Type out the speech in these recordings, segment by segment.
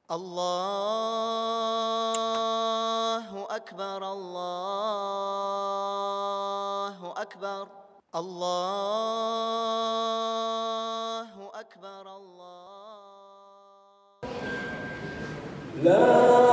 الله أكبر الله أكبر الله أكبر الله لا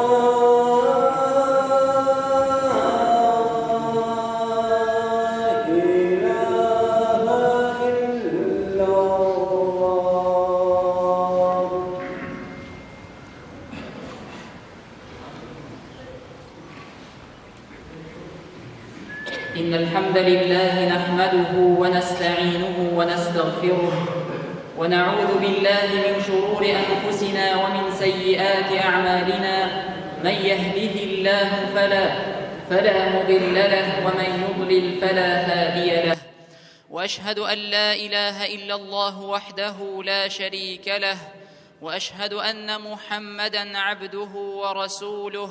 إن الحمد لله نحمده ونستعينه ونستغفره ونعوذ بالله من شرور أنفسنا ومن سيئات أعمالنا. من يهده الله فلا مضل له ومن يضلل فلا هادي له. وأشهد أن لا إله إلا الله وحده لا شريك له، وأشهد أن محمدًا عبده ورسوله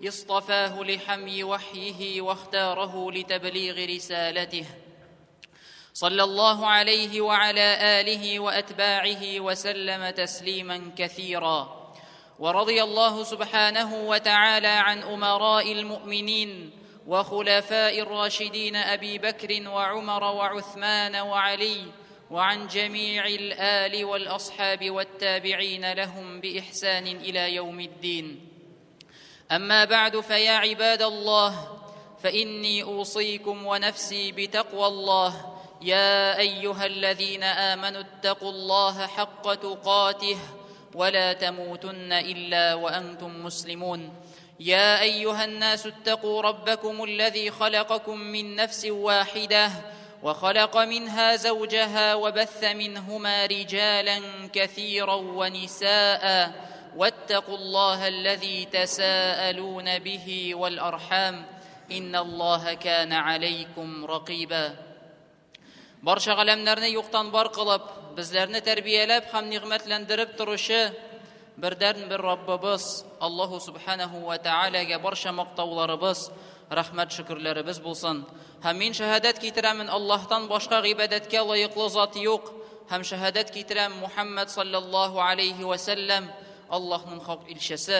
اصطفاه لحمي وحيه واختاره لتبليغ رسالته، صلى الله عليه وعلى آله وأتباعه وسلم تسليماً كثيراً. ورضي الله سبحانه وتعالى عن أمراء المؤمنين وخلفاء الراشدين أبي بكر وعمر وعثمان وعلي، وعن جميع الآل والأصحاب والتابعين لهم بإحسان إلى يوم الدين. أما بعد، فيا عباد الله، فإني أوصيكم ونفسي بتقوى الله. يا أيها الذين آمنوا اتقوا الله حق تقاته ولا تموتن إلا وأنتم مسلمون. يا أيها الناس اتقوا ربكم الذي خلقكم من نفس واحدة وخلق منها زوجها وبث منهما رجالا كثيرا ونساء، واتقوا الله الذي تساءلون به والأرحام إن الله كان عليكم رقيبا. Barcha galamlarni yo'qdan bor qilib, bizlarni tarbiyalab ham ne'matlantirib turishi birdan-bir Robbimiz Alloh subhanahu va taolaga barcha maqtovlarimiz, rahmat shukrlarimiz bo'lsin. Ham men shahodat keltiraman, Allohdan boshqa ibodatga loyiqli zot yo'q. Ham shahodat keltiraman, Muhammad sallallohu alayhi va sallam Allohning haq elchisi,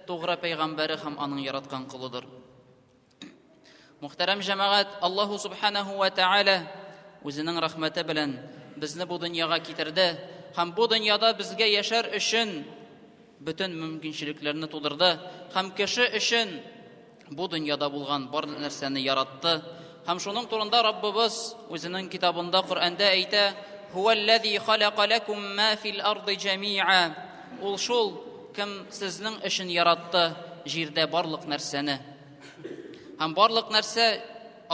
to'g'ri payg'ambari ham uning yaratgan qulidir. Muhtaram jamoat, Alloh subhanahu va taola o'zining rahmati bilan bizni bu dunyoga keltirdi. Ham bu dunyoda bizga yashar uchun butun mumkinchiliklarni to'ldirdi. Ham kishi uchun bu dunyoda bo'lgan bor narsani yaratdi. Ham shuning turunda Robbimiz o'zining kitobida, Qur'onda ayta: "Huvallazi xalaqa lakum ma fil ardi jami'a." Ul shul kim sizning uchun yaratdi yerda barliq narsani. Ham barliq narsa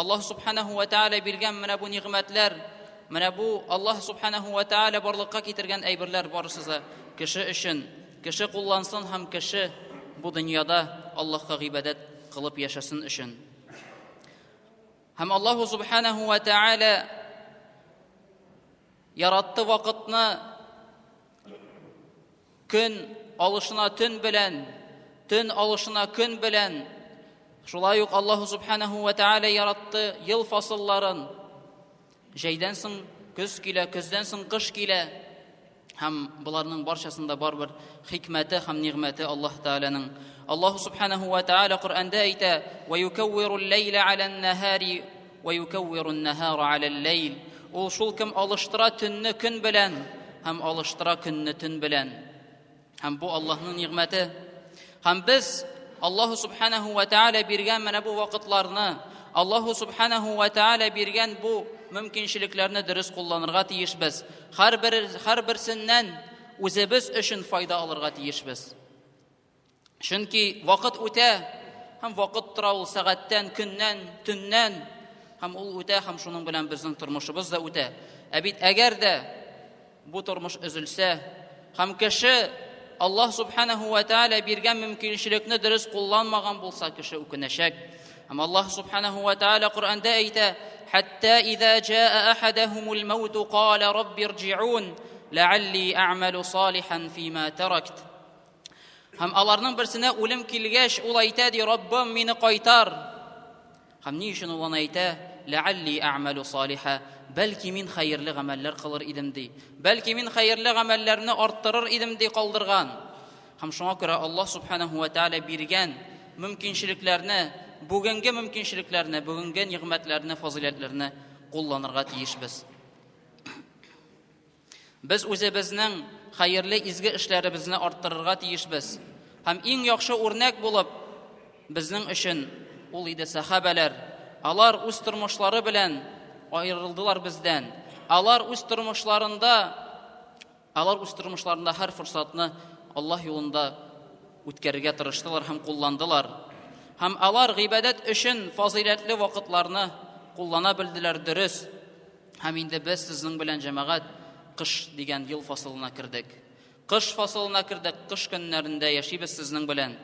Alloh subhanahu va taala bergan mana bu ne'matlar, mana bu Alloh subhanahu va taala barliqqa keltirgan aybirlar borsiz kishi uchun, kishi qo'llansin, ham kishi bu dunyoda Allohga ibodat qilib yashasin uchun. Ham Alloh subhanahu va taala yaratdi vaqtni kun olishına tun bilan, tun olishına kun bilan. Şulay uq Alloh subhanahu va taala yaratdi yil faslarin. Jaydan so'ng kuz kela, kuzdan so'ng qish kela. Ham bularning barchasida bor bir hikmati ham ne'mati Alloh taolaning. Alloh subhanahu va taala Qur'onda ayta: "Va yukawwiru al-layla 'ala an-nahari va yukawwiru an-nahara 'ala al-layl." U shul kim olishtira tunni kun bilan, ham olishtira kunni tun bilan. Ham bu Allohning ne'mati. Ham biz Alloh subhanahu va taala bergan mana bu vaqtlarni, Alloh subhanahu va taala bergan bu mumkinchiliklarni durust qo'llanirga tiyishmiz. Har birsindən o'zimiz uchun foyda olirga tiyishmiz. Chunki vaqt o'ta, ham vaqt turadi soatdan, kundan, tundan, ham u o'ta, ham shuning bilan bizning turmushimiz da o'ta. Agarda bu turmush uzilsa, ham kishi Alloh subhanahu va taala bergan mumkinchilikni durust qo'llanmagan bo'lsa, kishi o'kinashak. Ham Alloh subhanahu va taala Qur'onda ayta: "Hatta idza jaa ahaduhumul maut qala robbi irji'un la'alli a'malu solihan fima tarakt." Ham ularning birsine o'lim kelgach, u aytadi: "Robbim, meni qaytar." Ham ni uchun u ayta: "La'alli a'malu solihan." Balki men xayrli amallar qilar edim dey. Balki men xayrli amallarni orttirar edim dey qoldirgan. Һәм шуңа күрә Аллаһ Субханаһу ва Тааля биргән мөмкинчелекләрне, бүгенге мөмкинчелекләрне, бүгенге ниғмәтләрне, фазиләтләрне кулланырга тиешбез. Без үзебезнең хәерле изге эшләребезне арттырырга тиешбез. Һәм иң яхшы үрнәк булып безнең өчен ул иде сахабалар. Алар үз тормышлары белән аерылдылар бездән. Алар үз тормышларында һәр форсатны Аллаһ юлында үткәрергә тырыштылар һәм кулландылар. Һәм алар гыйбадәт өчен фазиләтле вакытларны куллана белделәр дөрес. Һәм инде без сезнең белән җәмәгать кыш дигән ел фасылына кирдек. Кыш фасылына кирдек, кыш көннәрендә яшибез сезнең белән.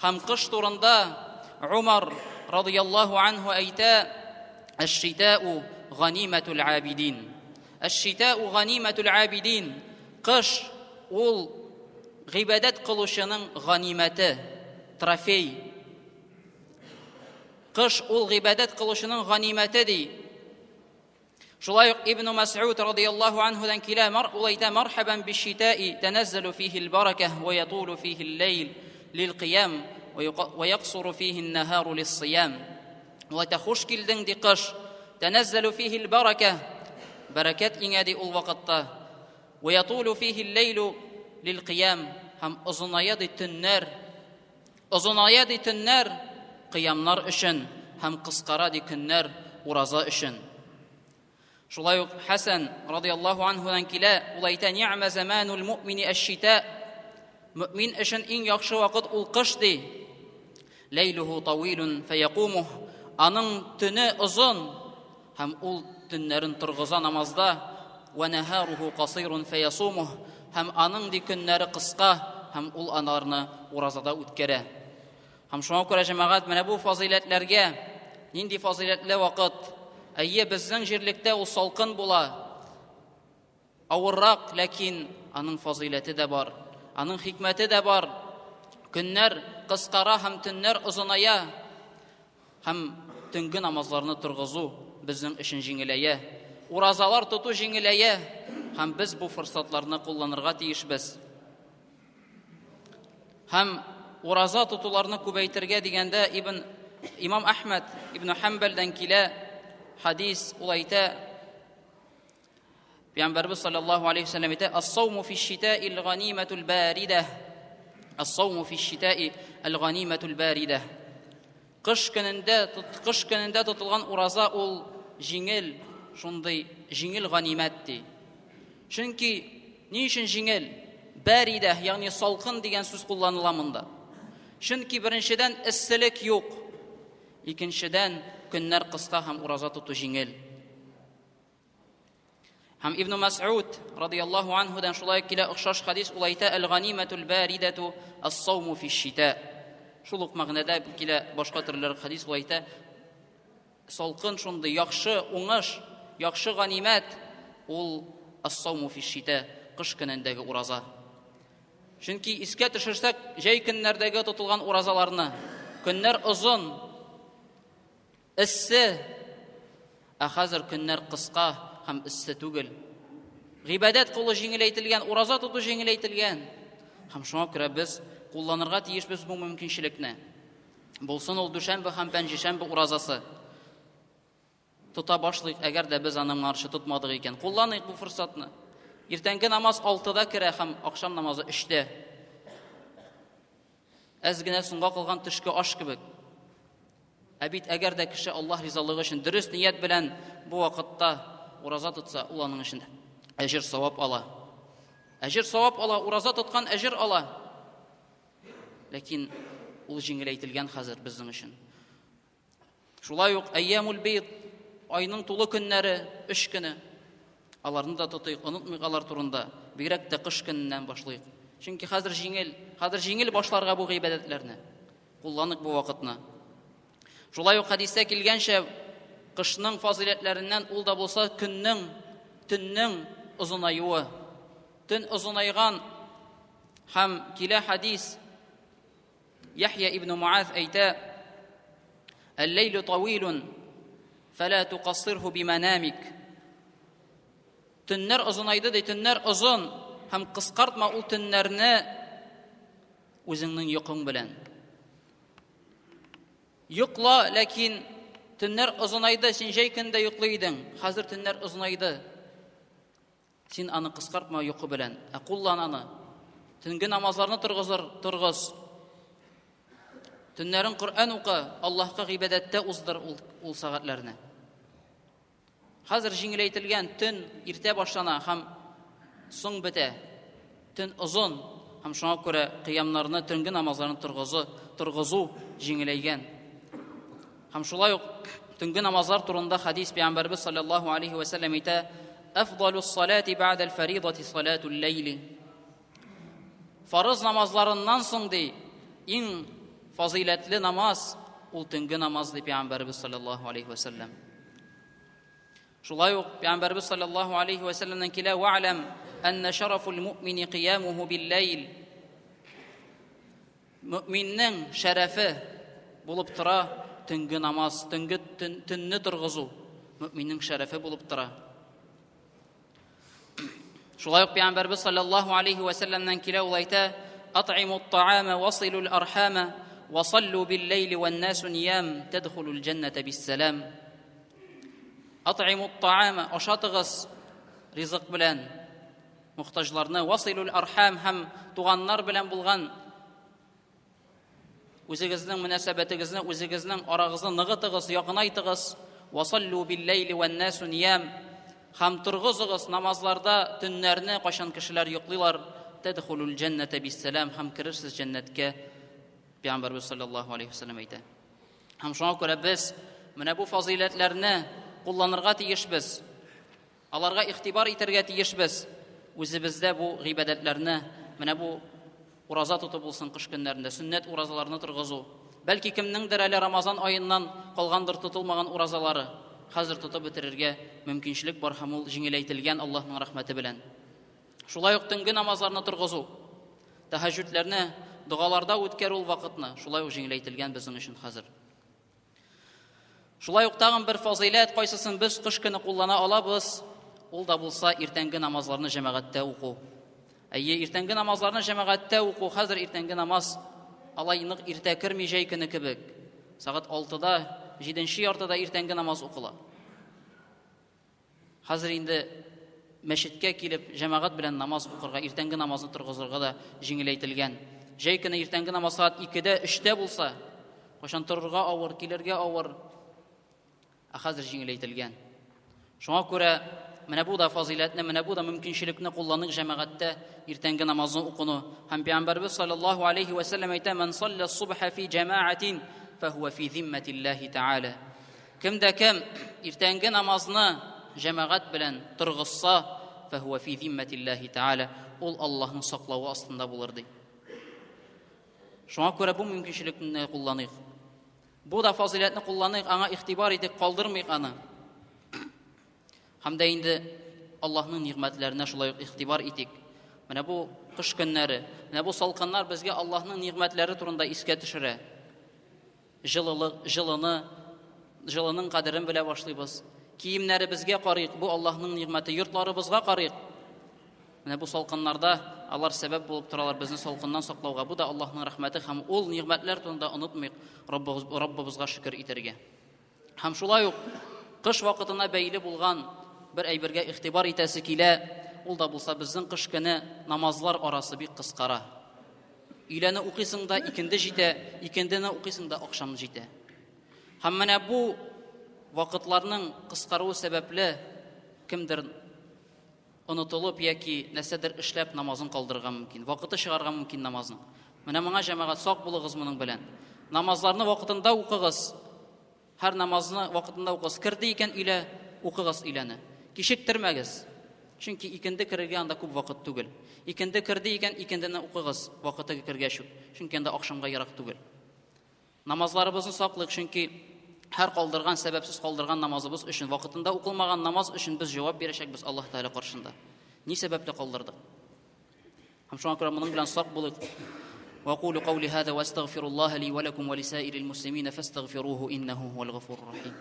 Һәм кыш турында Умар радиллаһу анһу әйтә: "Әш-шитаъу ганиматул абидин." Әш-шитаъу ганиматул абидин. Кыш ул гыйбадәт кылучының ганимәте, трофей. Кыш ул гыйбадәт кылучының ганимәте ди. Шулай ук Ибн Мас'уд радиллаһу анһудан килә, улайта: "Мархабан биш-шита'i таназзалу фиһи ал-барака ва ятулу фиһи ал-лайл лил-қиям ва яқсуру фиһи ан-наһару лис-сиям." Улайта: "Хуш килдең ди кыш, таназзалу фиһи ал-барака." Баракат иңә ди ул вакытта. "Ва ятулу фиһи ал-лайлу лил-қиям." Һәм озыная ди төннәр қиямнар өчен, һәм кыскара ди көннәр ураза өчен. Шулай ук Хасан радиллаһу анһудан килә, улайта: "Ни'ма заманул муъмини аш-шита." Муъмин өчен иң яхшы вакыт ул кыш ди. "Лейлуху тавилун фаякумух." Аның төне озын, һәм ул төннәрен торгыза намазда. "Ва наһаруху касирун фаясумух." Һәм аның ди көннәре кыска, һәм ул анарны уразада үткәрә. Һәм шуңа күрә җәмәгать, менә бу фазиләтләргә, нинди фазиләтле вакыт. Әйе, безнең җирлектә ул салкын була, авыррак, ләкин аның фазиләте дә бар, аның хикмәте дә бар. Көннәр кыскара һәм төннәр озыная, һәм төнге намазларны торгызу безнең өчен җиңеләя. Уразалар тоту җиңеләя, һәм без бу форсатларны кулланырга тиешбез. Һәм ураза тотуларны күбәйтергә дигәндә Имам Ахмад ибн Ханбалдан килә хадис, ул әйтә: Пәйгамбәрбез саллаллаһу алейхи ва саллям әйтә: "Ас-сауму фиш-шита'i ал-ганиматул барида." Ас-сауму фиш-шита'i ал-ганиматул барида. Кыш көнендә тотылган ураза ул җиңел, шундый җиңел ганимәт ди. Чөнки ни өчен җиңел? Барида, ягъни салкын дигән сүз кулланыла монда. Чөнки беренчедән эсселек юк. Икенчедән көннәр кыска һәм ураза тоту җиңел. Һәм Ибн Мас'уд радиллаһу анһудан шулай килә охшаш хадис, ул әйтә: "Ал-ганиматул баридату ас-сауму фиш-шита." Шул ук мәгънәдә килә башка төрләр хадис, ул әйтә: "Салкын шундый яхшы уңыш, яхшы ганимәт ул ас-сауму фиш-шита, кыш көнендәге ураза." Чөнки искә төшерсәк, җәй көннәрдәге тотылган уразаларны, көннәр озын, эссе, хәзер көннәр кыска һәм эссе түгел. Гыйбадәт кылу җиңеләйтелгән, ураза тоту җиңеләйтелгән. Һәм шуңа күрә без кулланырга тиешбез бу мөмкинчелекне. Булсын ул дүшәмбе һәм пәнҗешәмбе уразасы. Тота башлыйк, әгәр дә без аның маршы тотмадык икән. Кулланыйк бу форсатны. Иртәнге намаз 6-да керә һәм акшам намазы 3-тә. Әз генә соңга калган төшке аш кебек. Бит әгәр дә кеше Аллаһ ризалыгы өчен дөрес ният белән бу вакытта ураза тотса, ул аның өчен әҗр савап ала. Әҗр савап ала, ураза тоткан әҗр ала. Ләкин ул җиңеләйтелгән хәзер безнең өчен. Шулай ук әйямул бейт, айның тулы көннәре 3 көне. Аларны да тотыйк, онытмыйк алар турында. Бигрәк тә кыш көненнән башлыйк. Чөнки хәзер җиңел башларга бу гыйбадәтләрне. Кулланык бу вакытны. Шулай ук хадистә килгәнчә, кышның фазиләтләреннән ул да булса төннең озынаюы. Төн озынайган һәм килә хадис Яхья ибн Муаз әйтә: "Ал-лейлу тавилун фала туқассирху биманамик." Төннәр озынайды ди, төннәр озын һәм кыскартма ул төннәрне үзеңнең йокың белән. Йокла, ләкин төннәр озынайды, син җәй көндә йоклый идең. Хәзер төннәр озынайды. Син аны кыскартма йокы белән. Куллан аны. Төнге намазларны торгыз. Төннәрен Коръән укы, Аллаһка гыйбадәттә уздыр ул сәгатьләрне. Хәзер җиңеләйтелгән төн иртә башлана һәм соң бетә. Төн озын һәм шуңа күрә кыямнарны, төнге намазларны торгызу җиңеләйгән. Һәм шулай ук төнге намазлар турында хадис Пәйгамбәрбез саллаллаһу алейхи ва саллям әйтә: "Афдалус салати ба'да аль-фаридати салатул лейли." Фарыз намазларыннан соң ди, иң фазилатлы намаз ул төнге намаз ди Пәйгамбәрбез саллаллаһу алейхи ва саллям. Шулай ук Пәйгамбәрбез саллаллаһу алейхи ва саллямнан килә: "Вa'лам анна шарафул муъмини қиямуху бил-лейл." Муъминнең шәрәфе булып тора төнге намаз, төнне торгызу. Муъминнең шәрәфе булып тора. Шулай ук Пәйгамбәрбез саллаллаһу алейхи ва саллямнан килә, ул әйтә: "Ат'имут та'ама василул архама وصلوا بالليل والناس نيام تدخلوا الجنة بالسلام." أطعموا الطعام أشاتغس رزق بلان محتاجلارنا وصلوا الأرحام هم туганнар белән булган үзегезнең мөнәсәбәтегезне, үзегезнең арагызны ныгытыгыз, якынайтыгыз. وصلوا بالليل والناس نيام һәм торгызыгыз намазларда төннәрне, кайчан кешеләр йоклыйлар. تدخلوا الجنة بالسلام һәм кирерсез җәннәткә. Пәйгамбәрбез саллаллаһу алейхи ва саллям әйтә. Һәм шуңа күрә без менә бу фазилатларны кулланырга тиешбез. Аларга игътибар итәргә тиешбез. Үзебездә бу гыйбадәтләрне, менә бу ураза тотып булсын кыш көннәрендә, сөннәт уразаларны торгызу. Бәлки кемнеңдер әле Рамазан аеннан калгандыр тотылмаган уразалары. Хәзер тотып бетерергә мөмкинчелек бар һәм ул җиңеләйтелгән Аллаһның рәхмәте белән. Шулай ук төнге намазларны торгызу. Тәһаҗҗүдләрне дугаларда үткәрү ул вакытны, шулай ук җиңеләйтелгән безнең өчен хәзер. Шулай ук тагын бер фазилат, кайсысын без кыш көне куллана алабыз, ул да булса иртәнге намазларны җәмәгатьтә уку. Иртәнге намазларны җәмәгатьтә уку, хәзер иртәнге намаз алай нык иртә керми җәй көне кебек. Сагать 6-да, 7-нче яртыда иртәнге намаз укыла. Хәзер инде мәчеткә килеп җәмәгать белән намаз укырга, иртәнге намазны торгызырга да җиңеләйтелгән. Җәй көне иртәнге намаз саат 2-дә, 3-тә булса, кайчан торырга авыр, килергә авыр. Хәзер җиңеләйтелгән. Шуңа күрә менә бу да фазилатны, менә бу да мөмкинчелекне кулланык җәмәгатьтә иртәнге намазны укуны. Һәм Пәйгамбәрбез саллаллаһу алейхи ва саллям әйтә: "Ман салла ас-субха фи җамаатин фахуа фи зимматиллаһи та'ала." Кемдә кем иртәнге намазны җәмәгать белән торгызса, фахуа фи зимматиллаһи та'ала, ул Аллаһның саклавы астында булыр ди. Шуңа күрә бу мөмкинчелекне кулланыйк. Бу да фазилатны кулланыйк, аңа игътибар итеп калдырмыйк аны. Һәм дә инде Аллаһның нигъмәтләренә шулай ук игътибар итик. Менә бу кыш көннәре, менә бу салкыннар безгә Аллаһның нигъмәтләре турында искә төшерә. Җылының кадерен белә башлыйбыз. Киемнәре безгә карыйк, бу Аллаһның нигъмәте, йортларыбызга карыйк. Менә бу салкыннарда алар сәбәп булып торалар безне салкыннан саклауга. Бу да Аллаһның рәхмәте һәм ул нигъмәтләр турында онытмыйк, Раббыбызга шөкер итәргә. Һәм шулай ук кыш вакытына бәйле булган бер әйбергә игътибар итәсе килә, ул да булса безнең кыш көне намазлар арасы бик кыскара. Өйләне укыйсың да икенде җитә, икендене укыйсың да акшам җитә. Һәм менә бу вакытларның кыскаруы сәбәпле кемдер онытылып яки нәрсәдер эшләп намазын калдырырга мөмкин, вакыты чыгарга мөмкин намазның. Менә моңа җәмәгать сак булыгыз моның белән. Намазларны вакытында укыгыз. Һәр намазны вакытында укыгыз. Кирде икән өйлә, укыгыз өйләне. Кичектермәгез. Чөнки икенде кирергә анда күп вакыт түгел. Икенде кирде икән, икендене укыгыз, вакыты кергәч үк. Чөнки анда акшамга ярак түгел. Намазларыбызны саклык, чөнки һәр калдырган, сәбәпсез калдырган намазыбыз өчен, вакытында укылмаган намаз өчен без җавап бирәчәкбез Аллаһ Тәгалә каршында. Ни сәбәпле калдырдык? Һәм шуңа күрә моның белән сак булыйк. وأقول قولي هذا وأستغفر الله لي ولكم ولسائر المسلمين فاستغفروه إنه هو الغفور الرحيم.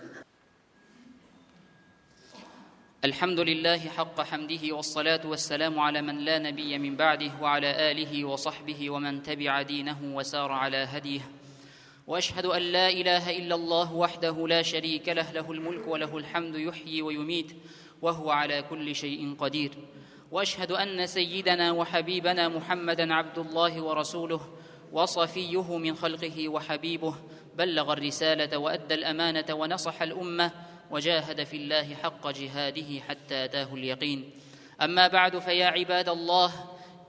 الحمد لله حق حمده، والصلاة والسلام على من لا نبي من بعده، وعلى آله وصحبه ومن تبع دينه وسار على هديه. وأشهد أن لا إله إلا الله وحده لا شريك له، له الملك وله الحمد، يحيي ويميت وهو على كل شيء قدير. وأشهد أن سيدنا وحبيبنا محمدًا عبد الله ورسوله وصفيه من خلقه وحبيبه، بلغ الرسالة وأدى الأمانة ونصح الأمة وجاهد في الله حق جهاده حتى أتاه اليقين. أما بعد، فيا عباد الله،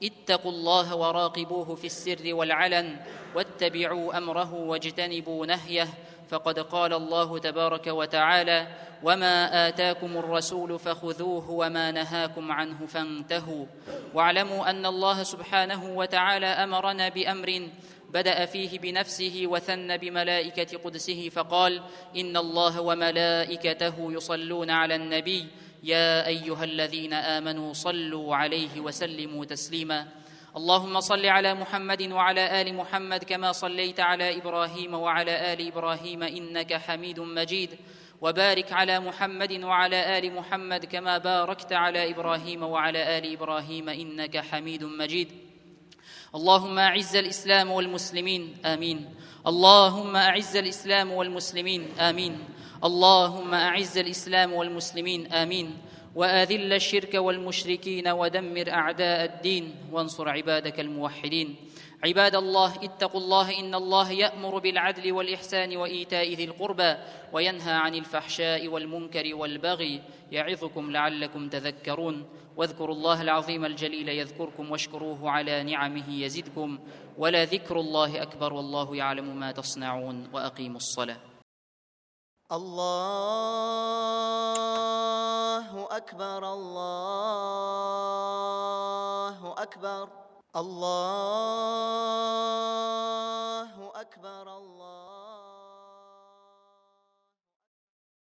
اتقوا الله وراقبوه في السر والعلن، واتبعوا أمره واجتنبوا نهيه، فقد قال الله تبارك وتعالى: وما آتاكم الرسول فخذوه وما نهاكم عنه فانتهوا. واعلموا أن الله سبحانه وتعالى أمرنا بأمر بدأ فيه بنفسه وثنى بملائكة قدسه فقال: إن الله وملائكته يصلون على النبي يا أيها الذين آمنوا صلوا عليه وسلموا تسليما. اللهم صل على محمد وعلى آل محمد كما صليت على إبراهيم وعلى آل إبراهيم إنك حميد مجيد، وبارك على محمد وعلى آل محمد كما باركت على إبراهيم وعلى آل إبراهيم إنك حميد مجيد. اللهم أعز الإسلام والمسلمين آمين. اللهم أعز الإسلام والمسلمين آمين. اللهم أعز الإسلام والمسلمين آمين. وأذل الشرك والمشركين ودمر أعداء الدين، وانصر عبادك الموحدين. عباد الله، اتقوا الله، إن الله يأمر بالعدل والإحسان وإيتاء ذي القربى وينهى عن الفحشاء والمنكر والبغي، يعظكم لعلكم تذكرون. واذكروا الله العظيم الجليل يذكركم، واشكروه على نعمه يزدكم، ولذكر الله أكبر، والله يعلم ما تصنعون. وأقيموا الصلاة. الله أكبر، الله أكبر، الله